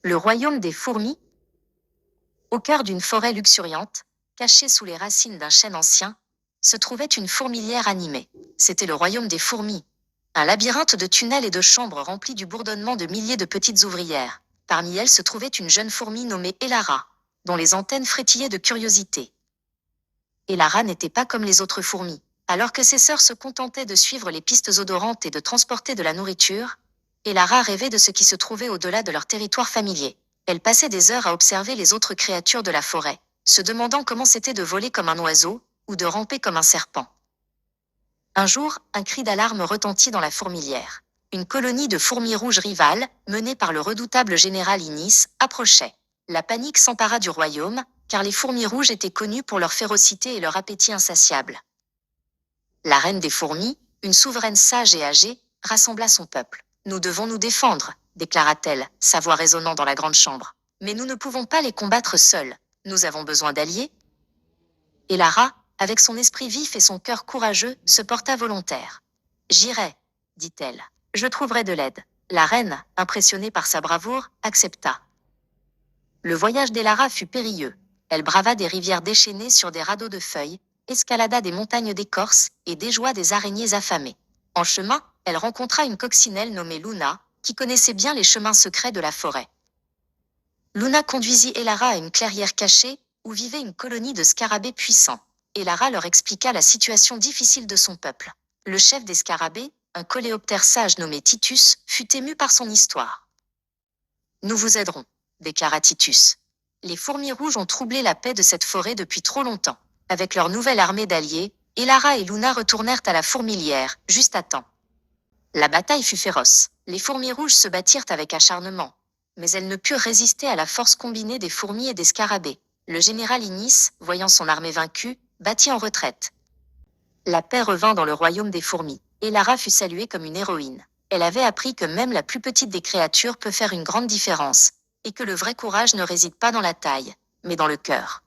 Le royaume des fourmis. Au cœur d'une forêt luxuriante, cachée sous les racines d'un chêne ancien, se trouvait une fourmilière animée. C'était le royaume des fourmis. Un labyrinthe de tunnels et de chambres rempli du bourdonnement de milliers de petites ouvrières. Parmi elles se trouvait une jeune fourmi nommée Elara, dont les antennes frétillaient de curiosité. Elara n'était pas comme les autres fourmis. Alors que ses sœurs se contentaient de suivre les pistes odorantes et de transporter de la nourriture, Elara rêvait de ce qui se trouvait au-delà de leur territoire familier. Elle passait des heures à observer les autres créatures de la forêt, se demandant comment c'était de voler comme un oiseau, ou de ramper comme un serpent. Un jour, un cri d'alarme retentit dans la fourmilière. Une colonie de fourmis rouges rivales, menée par le redoutable général Inis, approchait. La panique s'empara du royaume, car les fourmis rouges étaient connues pour leur férocité et leur appétit insatiable. La reine des fourmis, une souveraine sage et âgée, rassembla son peuple. « Nous devons nous défendre, déclara-t-elle, sa voix résonnant dans la grande chambre. Mais nous ne pouvons pas les combattre seuls. Nous avons besoin d'alliés. » Et Lara, avec son esprit vif et son cœur courageux, se porta volontaire. « J'irai, dit-elle. Je trouverai de l'aide. » La reine, impressionnée par sa bravoure, accepta. Le voyage d'Elara fut périlleux. Elle brava des rivières déchaînées sur des radeaux de feuilles, escalada des montagnes d'écorce et déjoua des araignées affamées. En chemin, elle rencontra une coccinelle nommée Luna, qui connaissait bien les chemins secrets de la forêt. Luna conduisit Elara à une clairière cachée, où vivait une colonie de scarabées puissants. Elara leur expliqua la situation difficile de son peuple. Le chef des scarabées, un coléoptère sage nommé Titus, fut ému par son histoire. « Nous vous aiderons, déclara Titus. Les fourmis rouges ont troublé la paix de cette forêt depuis trop longtemps. Avec leur nouvelle armée d'alliés, Elara et Luna retournèrent à la fourmilière, juste à temps. La bataille fut féroce. Les fourmis rouges se battirent avec acharnement. Mais elles ne purent résister à la force combinée des fourmis et des scarabées. Le général Inis, voyant son armée vaincue, battit en retraite. La paix revint dans le royaume des fourmis. Elara fut saluée comme une héroïne. Elle avait appris que même la plus petite des créatures peut faire une grande différence, et que le vrai courage ne réside pas dans la taille, mais dans le cœur.